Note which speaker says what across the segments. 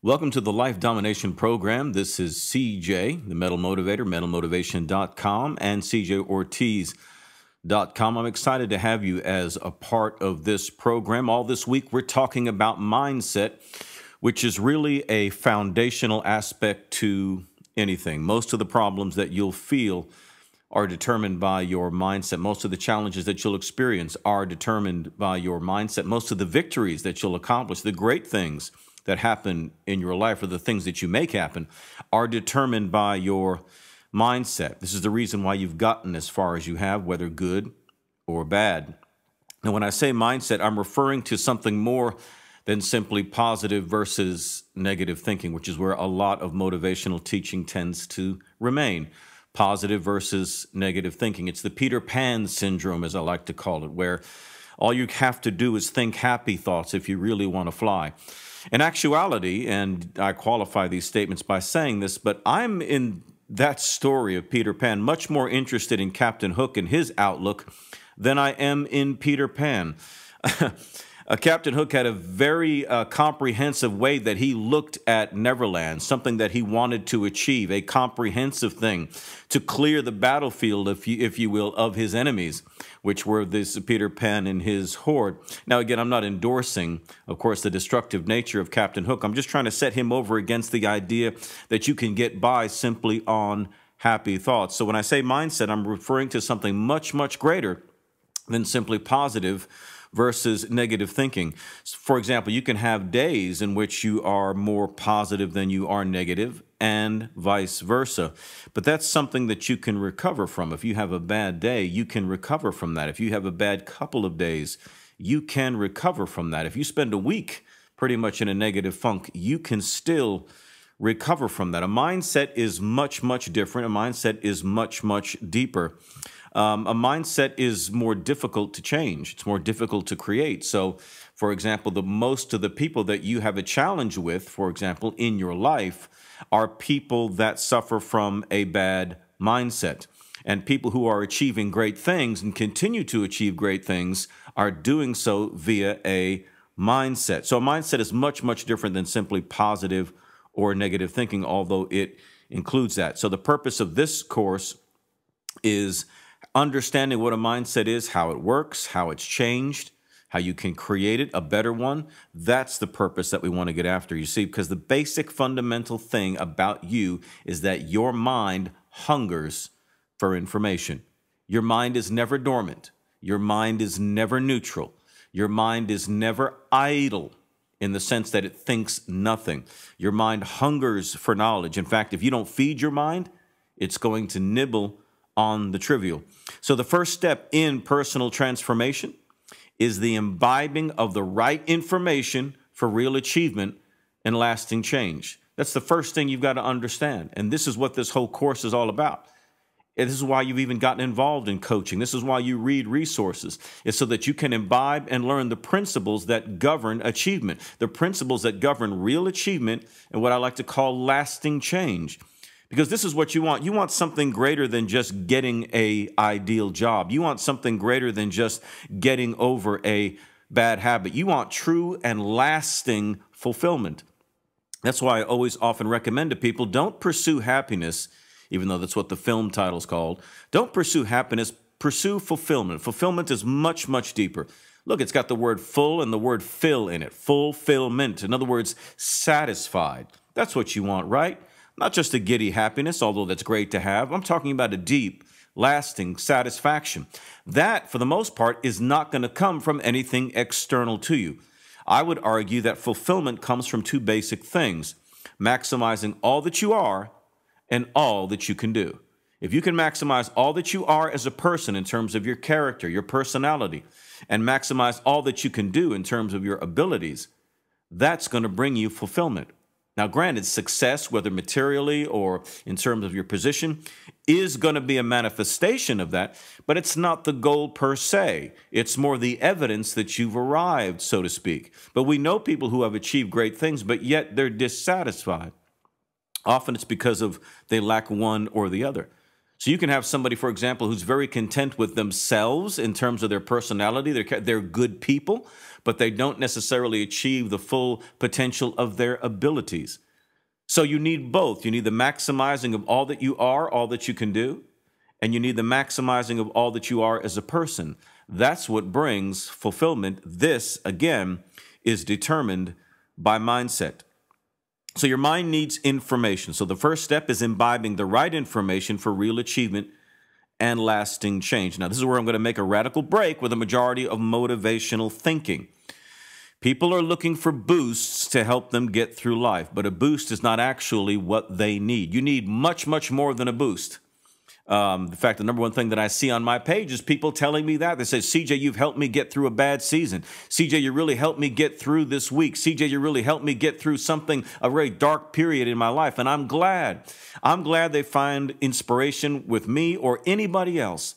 Speaker 1: Welcome to the Life Domination Program. This is CJ, the Metal Motivator, metalmotivation.com, and cjortiz.com. I'm excited to have you as a part of this program. All this week, we're talking about mindset, which is really a foundational aspect to anything. Most of the problems that you'll feel are determined by your mindset. Most of the challenges that you'll experience are determined by your mindset. Most of the victories that you'll accomplish, the great things that happen in your life, or the things that you make happen, are determined by your mindset. This is the reason why you've gotten as far as you have, whether good or bad. Now, when I say mindset, I'm referring to something more than simply positive versus negative thinking, which is where a lot of motivational teaching tends to remain. Positive versus negative thinking. It's the Peter Pan syndrome, as I like to call it, where all you have to do is think happy thoughts if you really want to fly. In actuality, and I qualify these statements by saying this, but I'm in that story of Peter Pan much more interested in Captain Hook and his outlook than I am in Peter Pan. Captain Hook had a very comprehensive way that he looked at Neverland, something that he wanted to achieve, a comprehensive thing to clear the battlefield, if you will, of his enemies, which were this Peter Pan and his horde. Now, again, I'm not endorsing, of course, the destructive nature of Captain Hook. I'm just trying to set him over against the idea that you can get by simply on happy thoughts. So when I say mindset, I'm referring to something much, much greater than simply positive versus negative thinking. For example, you can have days in which you are more positive than you are negative, and vice versa. But that's something that you can recover from. If you have a bad day, you can recover from that. If you have a bad couple of days, you can recover from that. If you spend a week pretty much in a negative funk, you can still recover from that. A mindset is much, much different. A mindset is much, much deeper. A mindset is more difficult to change. It's more difficult to create. So, for example, most of the people that you have a challenge with, for example, in your life, are people that suffer from a bad mindset. And people who are achieving great things and continue to achieve great things are doing so via a mindset. So a mindset is much, much different than simply positive or negative thinking, although it includes that. So the purpose of this course is understanding what a mindset is, how it works, how it's changed, how you can create it, a better one. That's the purpose that we want to get after, you see, because the basic fundamental thing about you is that your mind hungers for information. Your mind is never dormant. Your mind is never neutral. Your mind is never idle in the sense that it thinks nothing. Your mind hungers for knowledge. In fact, if you don't feed your mind, it's going to nibble on the trivial. So the first step in personal transformation is the imbibing of the right information for real achievement and lasting change. That's the first thing you've got to understand. And this is what this whole course is all about. And this is why you've even gotten involved in coaching. This is why you read resources. It's so that you can imbibe and learn the principles that govern achievement, the principles that govern real achievement and what I like to call lasting change. Because this is what you want. You want something greater than just getting an ideal job. You want something greater than just getting over a bad habit. You want true and lasting fulfillment. That's why I always often recommend to people, don't pursue happiness, even though that's what the film title's called. Don't pursue happiness, pursue fulfillment. Fulfillment is much, much deeper. Look, it's got the word full and the word fill in it. Fulfillment. In other words, satisfied. That's what you want, right? Not just a giddy happiness, although that's great to have. I'm talking about a deep, lasting satisfaction. That, for the most part, is not going to come from anything external to you. I would argue that fulfillment comes from two basic things: maximizing all that you are and all that you can do. If you can maximize all that you are as a person in terms of your character, your personality, and maximize all that you can do in terms of your abilities, that's going to bring you fulfillment. Now, granted, success, whether materially or in terms of your position, is going to be a manifestation of that, but it's not the goal per se. It's more the evidence that you've arrived, so to speak. But we know people who have achieved great things, but yet they're dissatisfied. Often it's because they lack one or the other. So you can have somebody, for example, who's very content with themselves in terms of their personality. They're good people, but they don't necessarily achieve the full potential of their abilities. So you need both. You need the maximizing of all that you are, all that you can do, and you need the maximizing of all that you are as a person. That's what brings fulfillment. This, again, is determined by mindset. So your mind needs information. So the first step is imbibing the right information for real achievement and lasting change. Now, this is where I'm going to make a radical break with a majority of motivational thinking. People are looking for boosts to help them get through life, but a boost is not actually what they need. You need much, much more than a boost. In fact, the number one thing that I see on my page is people telling me that. They say, CJ, you've helped me get through a bad season. CJ, you really helped me get through this week. CJ, you really helped me get through a very dark period in my life. And I'm glad. I'm glad they find inspiration with me or anybody else.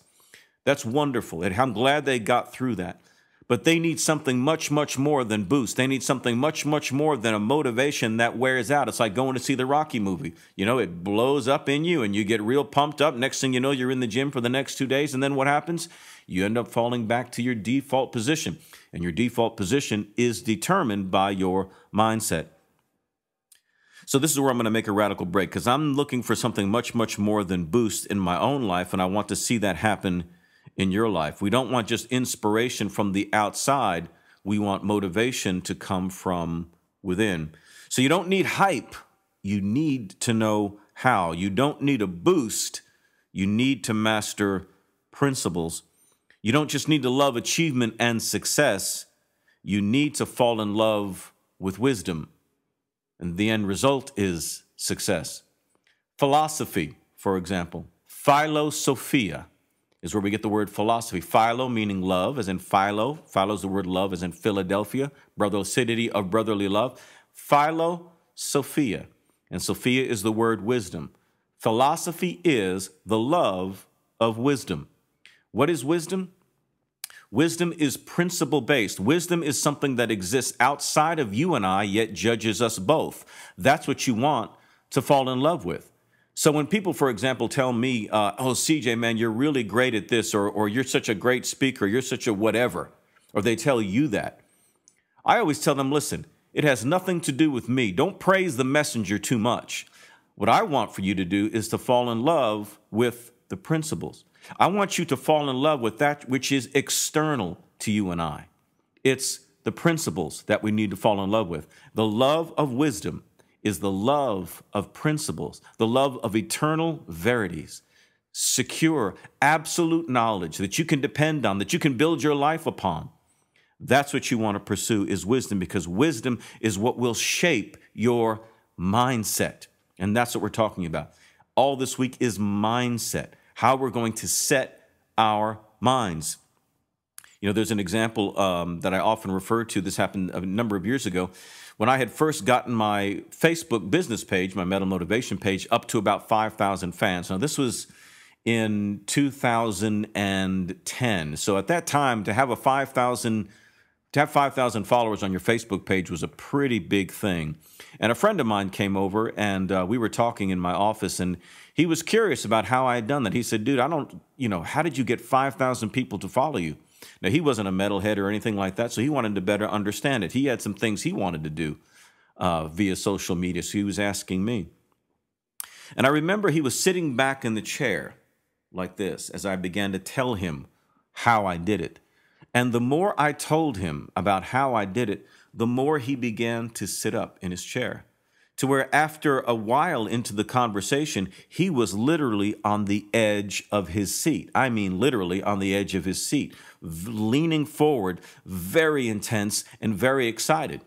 Speaker 1: That's wonderful. And I'm glad they got through that. But they need something much, much more than boost. They need something much, much more than a motivation that wears out. It's like going to see the Rocky movie. You know, it blows up in you and you get real pumped up. Next thing you know, you're in the gym for the next 2 days. And then what happens? You end up falling back to your default position. And your default position is determined by your mindset. So this is where I'm going to make a radical break, because I'm looking for something much, much more than boost in my own life. And I want to see that happen in your life. We don't want just inspiration from the outside. We want motivation to come from within. So you don't need hype. You need to know how. You don't need a boost. You need to master principles. You don't just need to love achievement and success. You need to fall in love with wisdom. And the end result is success. Philosophy, for example, philosophia, is where we get the word philosophy. Philo meaning love, as in Philo. Philo is the word love, as in Philadelphia, brother, city of brotherly love. Philosophia, and Sophia is the word wisdom. Philosophy is the love of wisdom. What is wisdom? Wisdom is principle-based. Wisdom is something that exists outside of you and I, yet judges us both. That's what you want to fall in love with. So when people, for example, tell me, oh, CJ, man, you're really great at this, or you're such a great speaker, you're such a whatever, or they tell you that, I always tell them, listen, it has nothing to do with me. Don't praise the messenger too much. What I want for you to do is to fall in love with the principles. I want you to fall in love with that which is external to you and I. It's the principles that we need to fall in love with. The love of wisdom is the love of principles, the love of eternal verities, secure, absolute knowledge that you can depend on, that you can build your life upon. That's what you want to pursue, is wisdom, because wisdom is what will shape your mindset. And that's what we're talking about. All this week is mindset, how we're going to set our minds. You know, there's an example that I often refer to. This happened a number of years ago when I had first gotten my Facebook business page, my Meta Motivation page, up to about 5,000 fans. Now, this was in 2010. So at that time, to have 5,000 followers on your Facebook page was a pretty big thing. And a friend of mine came over, and we were talking in my office, and he was curious about how I had done that. He said, dude, how did you get 5,000 people to follow you? Now, he wasn't a metalhead or anything like that, so he wanted to better understand it. He had some things he wanted to do via social media, so he was asking me. And I remember he was sitting back in the chair like this as I began to tell him how I did it. And the more I told him about how I did it, the more he began to sit up in his chair, to where after a while into the conversation, he was literally on the edge of his seat. I mean, literally on the edge of his seat, leaning forward, very intense and very excited.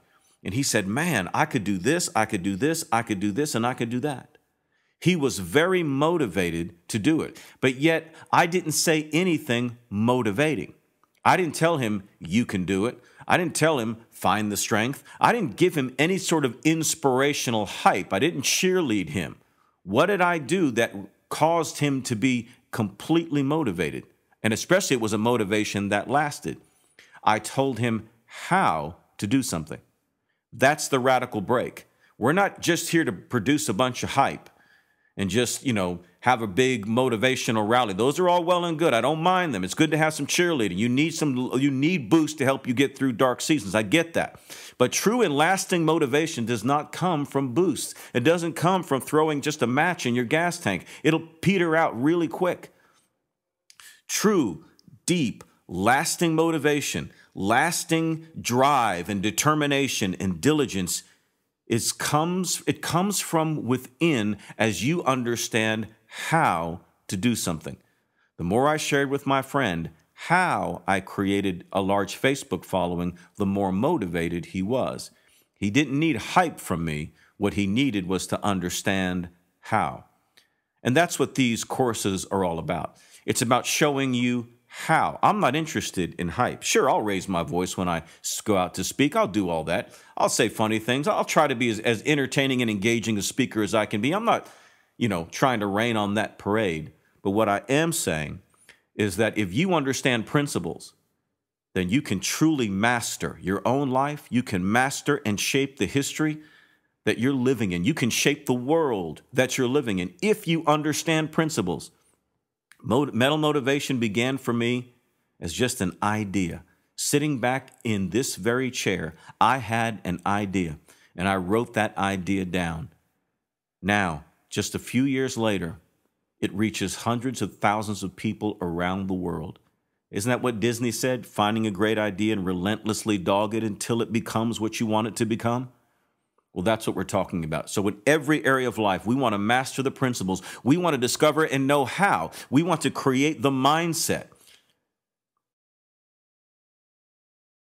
Speaker 1: And he said, man, I could do this, I could do this, I could do this, and I could do that. He was very motivated to do it. But yet I didn't say anything motivating. I didn't tell him, you can do it. I didn't tell him, find the strength. I didn't give him any sort of inspirational hype. I didn't cheerlead him. What did I do that caused him to be completely motivated? And especially it was a motivation that lasted. I told him how to do something. That's the radical break. We're not just here to produce a bunch of hype and just, have a big motivational rally. Those are all well and good. I don't mind them. It's good to have some cheerleading. You need boost to help you get through dark seasons. I get that. But true and lasting motivation does not come from boosts. It doesn't come from throwing just a match in your gas tank. It'll peter out really quick. True, deep, lasting motivation, lasting drive and determination and diligence it comes from within as you understand how to do something. The more I shared with my friend how I created a large Facebook following, the more motivated he was. He didn't need hype from me. What he needed was to understand how. And that's what these courses are all about. It's about showing you how. I'm not interested in hype. Sure, I'll raise my voice when I go out to speak. I'll do all that. I'll say funny things. I'll try to be as entertaining and engaging a speaker as I can be. I'm not, trying to rain on that parade. But what I am saying is that if you understand principles, then you can truly master your own life. You can master and shape the history that you're living in. You can shape the world that you're living in if you understand principles. Mental motivation began for me as just an idea. Sitting back in this very chair, I had an idea, and I wrote that idea down. Now, just a few years later, it reaches hundreds of thousands of people around the world. Isn't that what Disney said? Finding a great idea and relentlessly dog it until it becomes what you want it to become? Well, that's what we're talking about. So in every area of life, we want to master the principles. We want to discover and know how. We want to create the mindset.